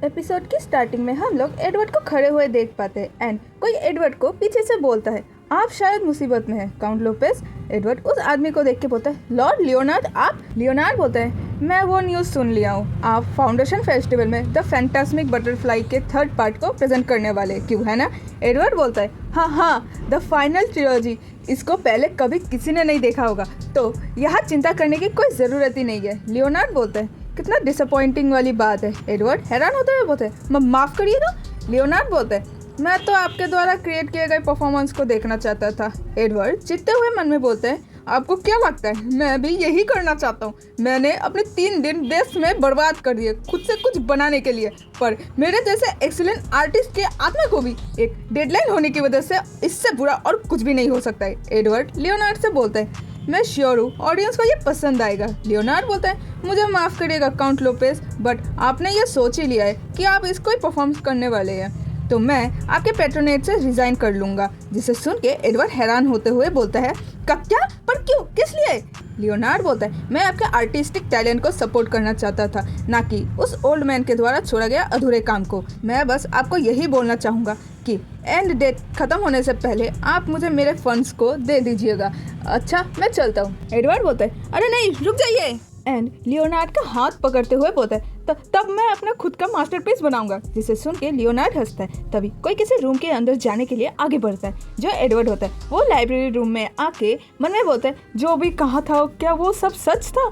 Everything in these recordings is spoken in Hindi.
एपिसोड की स्टार्टिंग में हम लोग एडवर्ड को खड़े हुए देख पाते हैं एंड कोई एडवर्ड को पीछे से बोलता है, आप शायद मुसीबत में हैं काउंट लोपेस। एडवर्ड उस आदमी को देख के बोलता है, लॉर्ड लियोनार्ड आप? लियोनार्ड बोलता है, मैं वो न्यूज़ सुन लिया हूँ, आप फाउंडेशन फेस्टिवल में द फैंटास्टिक बटरफ्लाई के थर्ड पार्ट को प्रेजेंट करने वाले, क्यों है ना? एडवर्ड बोलता है, हाँ, द फाइनल ट्रिलॉजी, इसको पहले कभी किसी ने नहीं देखा होगा, तो यहाँ चिंता करने की कोई ज़रूरत ही नहीं है। लियोनार्ड बोलता है, कितना डिसअपॉइंटिंग वाली बात है। एडवर्ड हैरान होता है, बोलते हैं, माफ़ करिए ना। लियोनार्ड बोलते हैं, मैं तो आपके द्वारा क्रिएट किए गए परफॉर्मेंस को देखना चाहता था। एडवर्ड चिढ़ते हुए मन में बोलते हैं, आपको क्या लगता है मैं भी यही करना चाहता हूँ? मैंने अपने 3 दिन देश में बर्बाद कर दिए खुद से कुछ बनाने के लिए, पर मेरे जैसे एक्सीलेंट आर्टिस्ट के आत्मा को भी एक डेडलाइन होने की वजह से इससे बुरा और कुछ भी नहीं हो सकता है। एडवर्ड लियोनार्ड से बोलते हैं, मैं श्योर हूँ ऑडियंस को ये पसंद आएगा। लियोनार्ड बोलता है, मुझे माफ़ करिएगा काउंट लोपेस, बट आपने ये सोच ही लिया है कि आप इसको ही परफॉर्म करने वाले हैं, तो मैं आपके पेट्रोनेट से रिज़ाइन कर लूँगा। जिसे सुन के एडवर्ड हैरान होते हुए बोलता है, कब? क्या? पर क्यों? किस लिए? लियोनार्ड बोलता है, मैं आपके आर्टिस्टिक टैलेंट को सपोर्ट करना चाहता था, ना कि उस ओल्ड मैन के द्वारा छोड़ा गया अधूरे काम को। मैं बस आपको यही बोलना चाहूँगा कि एंड डेट ख़त्म होने से पहले आप मुझे मेरे फंड्स को दे दीजिएगा। अच्छा, मैं चलता हूँ। एडवर्ड बोलता है, अरे नहीं, रुक जाइए। एंड लियोनार्ड का हाथ पकड़ते हुए बोलता है, तब मैं अपना खुद का मास्टरपीस बनाऊंगा। जिसे सुन के लियोनार्ड हंसता है। तभी कोई किसी रूम के अंदर जाने के लिए आगे बढ़ता है, जो एडवर्ड होता है। वो लाइब्रेरी रूम में आके मन में बोलता है, जो भी कहा था क्या वो सब सच था?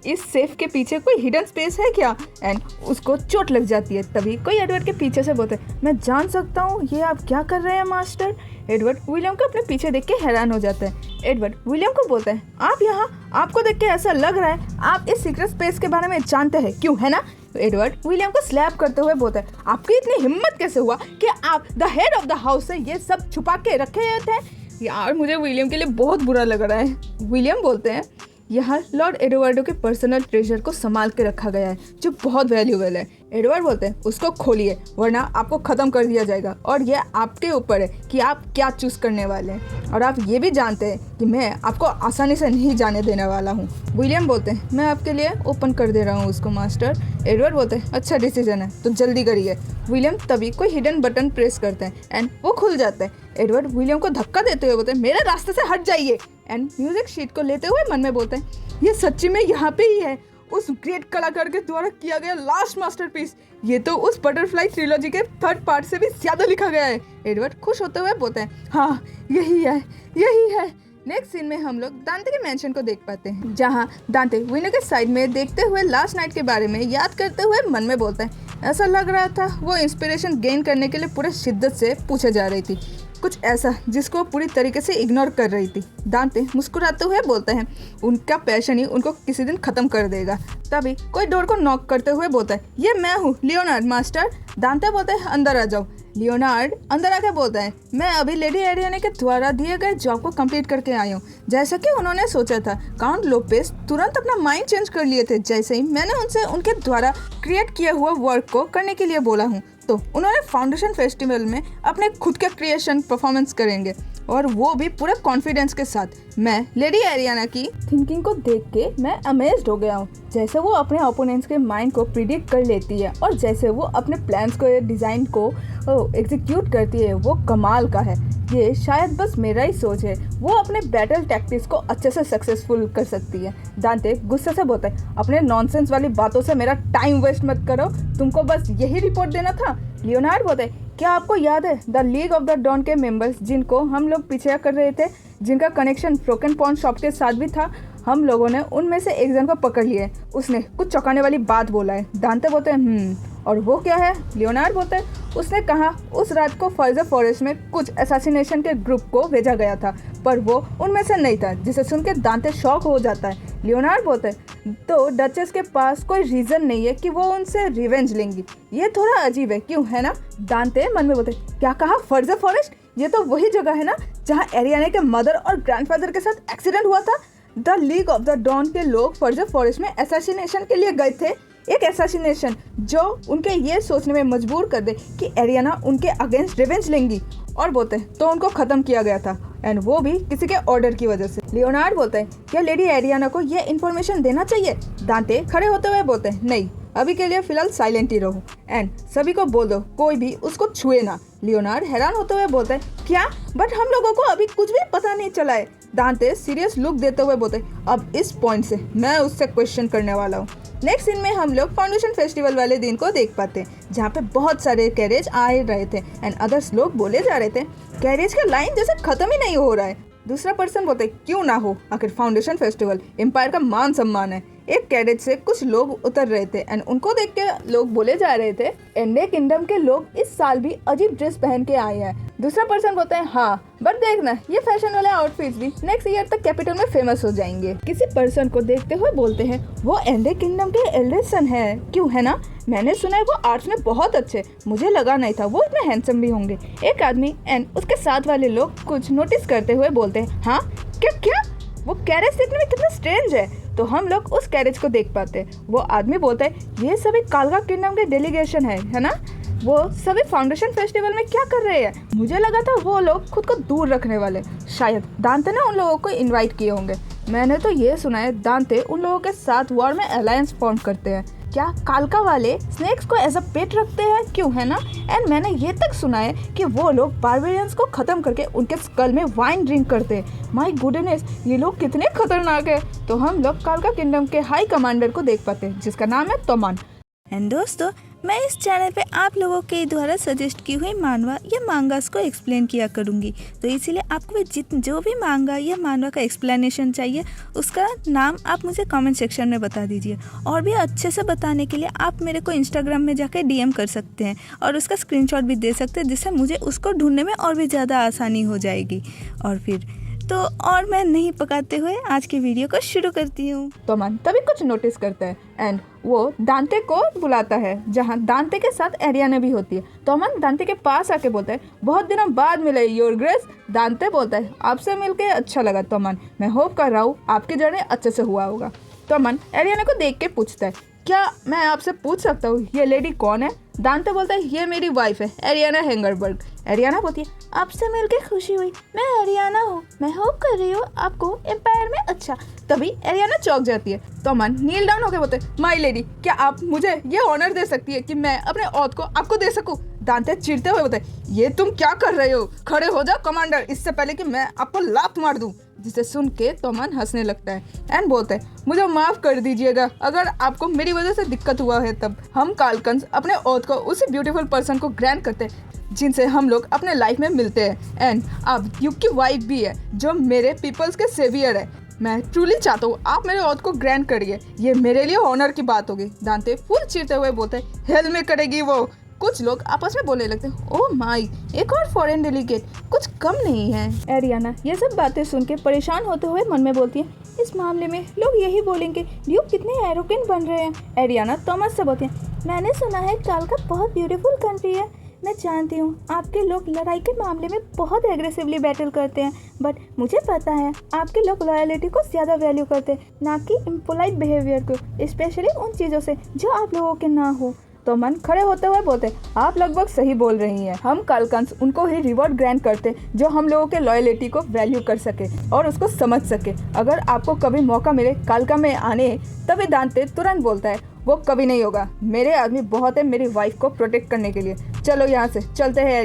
इस सेफ के पीछे कोई हिडन स्पेस है क्या? एंड उसको चोट लग जाती है। तभी कोई एडवर्ड के पीछे से बोलता है, मैं जान सकता हूँ ये आप क्या कर रहे हैं मास्टर? एडवर्ड विलियम को अपने पीछे देख के हैरान हो जाता है। एडवर्ड विलियम को बोलता है, आप यहाँ? आपको देख के ऐसा लग रहा है आप इस सीक्रेट स्पेस के बारे में जानते हैं, क्यों है ना? एडवर्ड विलियम को स्लैप करते हुए बोलता है, आपकी इतनी हिम्मत कैसे हुआ कि आप the head of the house से ये सब छुपा के रखे थे? यार मुझे विलियम के लिए बहुत बुरा लग रहा है। विलियम बोलते हैं, यहाँ लॉर्ड एडवर्डो के पर्सनल ट्रेजर को संभाल के रखा गया है, जो बहुत वैल्यूएबल है। एडवर्ड बोलते हैं, उसको खोलिए वरना आपको ख़त्म कर दिया जाएगा, और यह आपके ऊपर है कि आप क्या चूज़ करने वाले हैं, और आप ये भी जानते हैं कि मैं आपको आसानी से नहीं जाने देने वाला हूँ। विलियम बोलते हैं, मैं आपके लिए ओपन कर दे रहा हूँ उसको मास्टर। एडवर्ड बोलते हैं, अच्छा डिसीजन है, तो जल्दी करिए। विलियम तभी कोई हिडन बटन प्रेस करते हैं एंड वो खुल जाता है। एडवर्ड विलियम को धक्का देते हुए बोलते हैं, मेरे रास्ते से हट जाइए। एंड म्यूजिक शीट को लेते हुए मन में बोलते हैं, ये सच्ची में यहाँ पे ही है, उस ग्रेट कलाकार के द्वारा किया गया लास्ट मास्टरपीस। ये तो उस बटरफ्लाई ट्रिलॉजी के थर्ड पार्ट से भी ज्यादा लिखा गया है। एडवर्ड खुश होते हुए बोलते हैं, हाँ यही है, यही है। नेक्स्ट सीन में हम लोग दांते के मैंशन को देख पाते हैं, जहाँ दांते विनो के साइड में देखते हुए लास्ट नाइट के बारे में याद करते हुए मन में बोलता है, ऐसा लग रहा था वो इंस्पिरेशन गेन करने के लिए पूरे शिद्दत से पूछे जा रही थी, कुछ ऐसा जिसको पूरी तरीके से इग्नोर कर रही थी। दांते मुस्कुराते हुए बोलते हैं, उनका पैशन ही उनको किसी दिन ख़त्म कर देगा। तभी कोई डोर को नॉक करते हुए बोलता है, ये मैं हूँ लियोनार्ड मास्टर। दांते बोलते हैं, अंदर आ जाओ। लियोनार्ड अंदर आके बोलता है, मैं अभी लेडी एरियाना के द्वारा दिए गए जॉब को कंप्लीट करके आया हूँ, जैसा कि उन्होंने सोचा था। काउंट लोपेस तुरंत अपना माइंड चेंज कर लिए थे जैसे ही मैंने उनसे उनके द्वारा क्रिएट किया हुआ वर्क को करने के लिए बोला हूँ, तो उन्होंने फाउंडेशन फेस्टिवल में अपने खुद के क्रिएशन परफॉर्मेंस करेंगे, और वो भी पूरे कॉन्फिडेंस के साथ। मैं लेडी एरियाना की थिंकिंग को देख के मैं अमेज्ड हो गया हूँ, जैसे वो अपने ओपोनेंट्स के माइंड को प्रिडिक्ट कर लेती है, और जैसे वो अपने प्लान्स को, डिज़ाइन को एग्जीक्यूट करती है, वो कमाल का है। ये शायद बस मेरा ही सोच है, वो अपने बैटल टैक्टिक्स को अच्छे से सक्सेसफुल कर सकती है। दांते गुस्से से बोलता है, अपने नॉनसेंस वाली बातों से मेरा टाइम वेस्ट मत करो, तुमको बस यही रिपोर्ट देना था। लियोनार्ड बोलता है, क्या आपको याद है the league of the dawn के मेंबर्स जिनको हम लोग पीछे कर रहे थे, जिनका कनेक्शन ब्रोकन पॉन शॉप के साथ भी था? हम लोगों ने उनमें से एक जन को पकड़ लिया है, उसने कुछ चौंकाने वाली बात बोला है। दांते बोलते हैं, और वो क्या है? लियोनार्ड बोलता है, उसने कहा उस रात को फर्जर फॉरेस्ट में कुछ असैसिनेशन के ग्रुप को भेजा गया था, पर वो उनमें से नहीं था। जिसे सुन के दांते शॉक हो जाता है। लियोनार्ड बोलते हैं, तो डचेस के पास कोई रीज़न नहीं है कि वो उनसे रिवेंज लेंगी, ये थोड़ा अजीब है, क्यों है ना? दांते मन में बोलते, क्या कहा? फर्जर फॉरेस्ट? ये तो वही जगह है ना जहाँ एरियाना के मदर और ग्रैंडफादर के साथ एक्सीडेंट हुआ था। The league of the dawn के लोग फर्जर फॉरेस्ट में असैसिनेशन के लिए गए थे, एक असैसिनेशन जो उनके ये सोचने में मजबूर कर दे कि एरियाना उनके अगेंस्ट रिवेंज लेंगी, और बोलते हैं तो उनको ख़त्म किया गया था, एंड वो भी किसी के ऑर्डर की वजह से। लियोनार्ड बोलते हैं, क्या लेडी एरियाना को ये इन्फॉर्मेशन देना चाहिए? दांते खड़े होते हुए बोलते हैं, नहीं, अभी के लिए फिलहाल साइलेंट ही रहो एंड सभी को बोल दो कोई भी उसको छुए ना। लियोनार्ड हैरान होते हुए बोलता है क्या, बट हम लोगों को अभी कुछ भी पता नहीं चला है। दांते सीरियस लुक देते हुए बोलते अब इस पॉइंट से मैं उससे क्वेश्चन करने वाला हूँ। नेक्स्ट सीन में हम लोग फाउंडेशन फेस्टिवल वाले दिन को देख पाते हैं जहाँ पे बहुत सारे कैरेज आ रहे थे एंड अदर्स लोग बोले जा रहे थे कैरेज का लाइन जैसे खत्म ही नहीं हो रहा है। दूसरा पर्सन बोलते क्यों ना हो, आखिर फाउंडेशन फेस्टिवल एम्पायर का मान सम्मान है। एक कैरेज से कुछ लोग उतर रहे थे एंड उनको देख के लोग बोले जा रहे थे एंडे किंगडम के लोग इस साल भी अजीब ड्रेस पहन के आए हैं। दूसरा पर्सन बोलता है हाँ बट देखना ये फैशन वाले आउटफिट्स भी नेक्स्ट ईयर तक कैपिटल में फेमस हो जाएंगे। किसी पर्सन को देखते हुए बोलते हैं वो एंडे किंगडम के एल्डेस्ट सन है, क्यों है ना, मैंने सुना है वो आर्ट्स में बहुत अच्छे, मुझे लगा नहीं था वो इतने हैंडसम भी होंगे। एक आदमी एंड उसके साथ वाले लोग कुछ नोटिस करते हुए बोलते हैं हाँ क्या क्या, वो कैरेज देखने में कितना स्ट्रेंज है। तो हम लोग उस कैरेज को देख पाते हैं। वो आदमी बोलता है ये सभी कालका किंगडम के डेलीगेशन है ना, वो सभी फाउंडेशन फेस्टिवल में क्या कर रहे हैं, मुझे लगा था वो लोग खुद को दूर रखने वाले, शायद दांते ने उन लोगों को इनवाइट किए होंगे। मैंने तो ये सुना है दांते उन लोगों के साथ वॉर में अलायंस फॉर्म करते हैं। क्या कालका वाले स्नेक्स को एज अ पेट रखते हैं, क्यों है ना। एंड मैंने ये तक सुना है कि वो लोग बारबेरियंस को खत्म करके उनके स्कल में वाइन ड्रिंक करते हैं। माय गुडनेस, ये लोग कितने खतरनाक है। तो हम लोग कालका किंगडम के हाई कमांडर को देख पाते हैं जिसका नाम है तोमान। एंड दोस्तों मैं इस चैनल पे आप लोगों के द्वारा सजेस्ट की हुई मानवा या मांगास को एक्सप्लेन किया करूँगी, तो इसीलिए आपको जो भी मांगा या मानवा का एक्सप्लेनेशन चाहिए उसका नाम आप मुझे कमेंट सेक्शन में बता दीजिए। और भी अच्छे से बताने के लिए आप मेरे को इंस्टाग्राम में जाकर DM कर सकते हैं और उसका स्क्रीनशॉट भी दे सकते हैं, जिससे मुझे उसको ढूंढने में और भी ज़्यादा आसानी हो जाएगी। और फिर तो और मैं नहीं पकाते हुए आज की वीडियो को शुरू करती हूँ। तोमान तभी कुछ नोटिस करता है एंड वो दांते को बुलाता है जहाँ दांते के साथ एरियाना भी होती है। तोमान दांते के पास आके बोलता है बहुत दिनों बाद मिले योर ग्रेस। दांते बोलता है आपसे मिलके अच्छा लगा तोमान, मैं होप कर रहा हूँ आपकी जर्नी अच्छे से हुआ होगा। तोमान एरियाना को देख के पूछता है क्या मैं आपसे पूछ सकता हूँ ये लेडी कौन है। दांते बोलता है ये मेरी वाइफ है एरियाना हेंगरबर्ग। एरियाना बोलती है आपसे मिलकर खुशी हुई, मैं एरियाना हूँ, मैं होप कर रही हूँ आपको एम्पायर में अच्छा। तभी एरियाना चौंक जाती है। तोमान नील डाउन होकर बोलते माय लेडी, क्या आप मुझे ये ऑनर दे सकती है कि मैं अपने औहद को आपको दे सकूं। दांते चिढ़ते हुए बोलते ये तुम क्या कर रहे हो, खड़े हो जाओ कमांडर, इससे पहले कि मैं आपको लात मार दूं। जिसे सुन के तोमान हंसने लगता है एंड बोलते हैं मुझे माफ कर दीजिएगा अगर आपको मेरी वजह से दिक्कत हुआ है। तब हम कालकंस अपने औहद को उसी ब्यूटीफुल पर्सन को ग्रैंड करते हैं जिनसे हम लोग अपने लाइफ में मिलते हैं एंड अब ड्यूक की वाइफ भी है जो मेरे पीपल्स के सेवियर है। मैं ट्रूली चाहता हूँ आप मेरे औहद को ग्रैंड करिए, ये मेरे लिए ऑनर की बात होगी। दांते फुल चिढ़ते हुए बोलते हैं हेल में करेगी वो। कुछ लोग आपस में बोलने लगते हैं ओह माय, एक और फॉरेन डेलीगेट, कुछ कम नहीं है। एरियाना ये सब बातें सुन के परेशान होते हुए मन में बोलती है इस मामले में लोग यही बोलेंगे ड्यूक कितने एरोगेंट बन रहे हैं। एरियाना थॉमस से बोलती है मैंने सुना है कालका बहुत ब्यूटीफुल कंट्री है, मैं जानती हूँ आपके लोग लड़ाई के मामले में बहुत एग्रेसिवली बैटल करते हैं, बट मुझे पता है आपके लोग लॉयल्टी को ज़्यादा वैल्यू करते हैं, ना कि इम्पोलाइट बिहेवियर को, स्पेशली उन चीज़ों से जो आप लोगों के ना हो। तो मन खड़े होते हुए बोलते आप लगभग सही बोल रही हैं। हम कालकंस उनको ही रिवॉर्ड ग्रांट करते जो हम लोगों के लॉयल्टी को वैल्यू कर सके और उसको समझ सके। अगर आपको कभी मौका मिले कालका में आने, तभी दांते तुरंत बोलता है वो कभी नहीं होगा, मेरे आदमी बहुत है मेरी वाइफ को प्रोटेक्ट करने के लिए, चलो यहाँ से चलते हैं।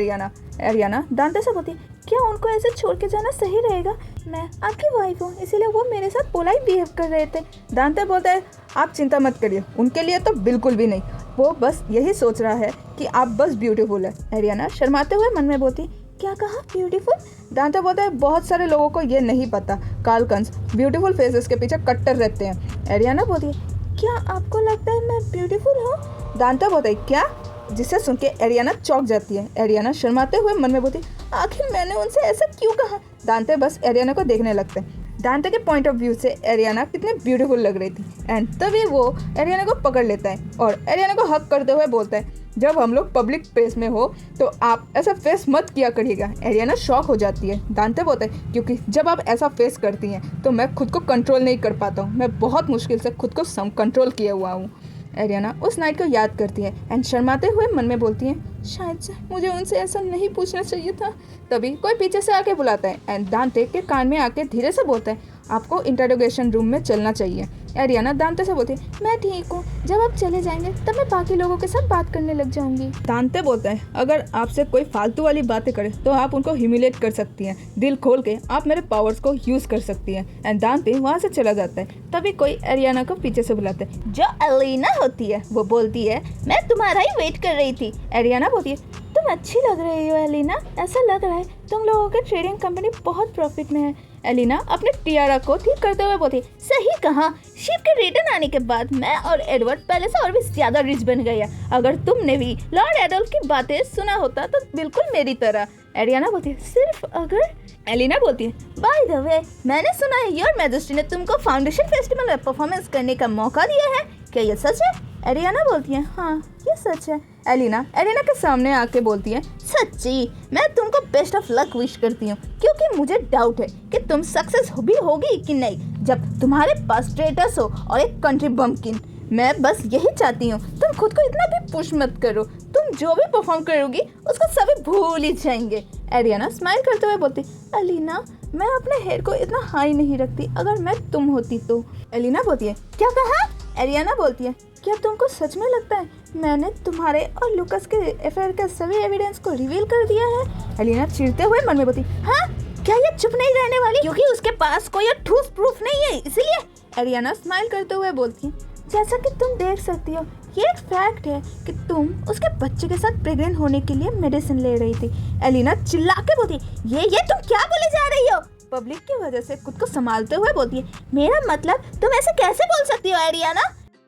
एरियाना दांते से बोलती क्या उनको ऐसे छोड़ के जाना सही रहेगा, मैं आपकी वाइफ हूँ इसीलिए वो मेरे साथ पोलाइट बिहेव कर रहे थे। दांते बोलता है आप चिंता मत करिए, उनके लिए तो बिल्कुल भी नहीं, वो बस यही सोच रहा है कि आप बस ब्यूटीफुल है। एरियाना शर्माते हुए मन में बोलती क्या कहा ब्यूटीफुल। दांते बोलता है बहुत सारे लोगों को ये नहीं पता, कालकंस ब्यूटीफुल फेसेस के पीछे कट्टर रहते हैं। एरियाना बोलती है क्या आपको लगता है मैं ब्यूटीफुल हूँ। दांते बोलता है क्या, जिसे सुन के एरियाना चौंक जाती है। एरियाना शर्माते हुए मन में बोलती आखिर मैंने उनसे ऐसा क्यों कहा। दांते बस एरियाना को देखने लगते हैं। दांते के पॉइंट ऑफ व्यू से एरियाना कितनी ब्यूटीफुल लग रही थी एंड तभी वो एरियाना को पकड़ लेता है और एरियाना को हक करते हुए बोलता है जब हम लोग पब्लिक प्लेस में हो तो आप ऐसा फेस मत किया करिएगा। एरियाना शॉक हो जाती है। दांते बोलते हैं क्योंकि जब आप ऐसा फेस करती हैं तो मैं खुद को कंट्रोल नहीं कर पाता हूँ, मैं बहुत मुश्किल से खुद को कंट्रोल किया हुआ हूँ। एरियाना उस नाइट को याद करती है एंड शर्माते हुए मन में बोलती है शायद से मुझे उनसे ऐसा नहीं पूछना चाहिए था। तभी कोई पीछे से आके बुलाता है एंड दांते के कान में आके धीरे से बोलता है आपको इंटरोगेशन रूम में चलना चाहिए। एरियाना दांते से बोलती है, मैं ठीक हूँ, जब आप चले जाएंगे तब मैं बाकी लोगों के साथ बात करने लग जाऊंगी। दांते बोलता है, अगर आपसे कोई फालतू वाली बातें करे तो आप उनको ह्यूमिलेट कर सकती हैं, दिल खोल के आप मेरे पावर्स को यूज कर सकती हैं। एंड दांते वहाँ से चला जाता है। तभी कोई एरियाना को पीछे से बुलाता है। जो एलिना होती है वो बोलती है, मैं तुम्हारा ही वेट कर रही थी। एरियाना बोलती है, तुम अच्छी लग रही हो एलिना, ऐसा लग रहा है तुम लोगों की ट्रेडिंग कंपनी बहुत प्रॉफिट में है। एलिना अपने टियारा को ठीक करते हुए बोलती, सही कहा, शिव के रिटर्न आने के बाद मैं और एडवर्ड पहले से और भी ज्यादा रिच बन गया। अगर तुमने भी लॉर्ड एडोल्फ की बातें सुना होता तो बिल्कुल मेरी तरह। एरियाना बोलती है, सिर्फ अगर। एलिना बोलती है, बाय द वे, मैंने सुना है योर मैजेस्टी ने तुमको फाउंडेशन फेस्टिवल में परफॉर्मेंस करने का मौका दिया है, क्या ये सच है? एरियाना बोलती है, हाँ ये सच है। एलिना के सामने आके बोलती है, सच्ची मैं तुमको बेस्ट ऑफ लक विश करती हूँ, क्योंकि मुझे डाउट है कि तुम सक्सेस भी होगी कि नहीं जब तुम्हारे पास स्टेटस हो और एक कंट्री बम्पकिन। मैं बस यही चाहती हूँ, तुम खुद को इतना भी पुश मत करो, तुम जो भी परफॉर्म करोगी उसको सभी भूल ही जाएंगे। एरियाना स्माइल करते हुए बोलती, एलिना मैं अपने हेयर को इतना हाई नहीं रखती, अगर मैं तुम होती तो। एलिना बोलती है, क्या कहा? एरियाना बोलती है, क्या तुमको सच में लगता है मैंने तुम्हारे और लुकस के अफेयर का सभी एविडेंस को रिवील कर दिया है? एलिना चिढ़ते हुए मन में बोलती, हाँ क्या ये चुप नहीं रहने वाली, क्योंकि उसके पास कोई ठोस प्रूफ नहीं है इसलिए। एरियाना स्माइल करते हुए बोलती है, जैसा कि तुम देख सकती हो ये एक फैक्ट है कि तुम उसके बच्चे के साथ प्रेग्नेंट होने के लिए मेडिसिन ले रही थी। एलिना चिल्ला के बोलती, ये तुम क्या बोले जा रही हो? पब्लिक की वजह से खुद को संभालते हुए बोलती है, मेरा मतलब तुम ऐसे कैसे बोल सकती हो एरियाना?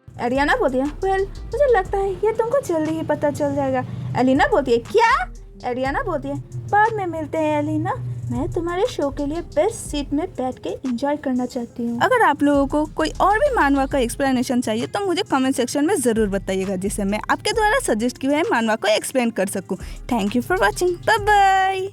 एरियाना बोलती है, वेल मुझे लगता है ये तुमको जल्दी ही पता चल जाएगा। एलिना बोलती है, क्या? एरियाना बोलती है, बाद में मिलते हैं एलिना, मैं तुम्हारे शो के लिए बेस्ट सीट में बैठ के एंजॉय करना चाहती हूँ। अगर आप लोगों को कोई और भी मानवा का एक्सप्लेनेशन चाहिए तो मुझे कमेंट सेक्शन में ज़रूर बताइएगा, जिससे मैं आपके द्वारा सजेस्ट किए हुए मानवा को एक्सप्लेन कर सकूँ। Thank you for watching, bye bye.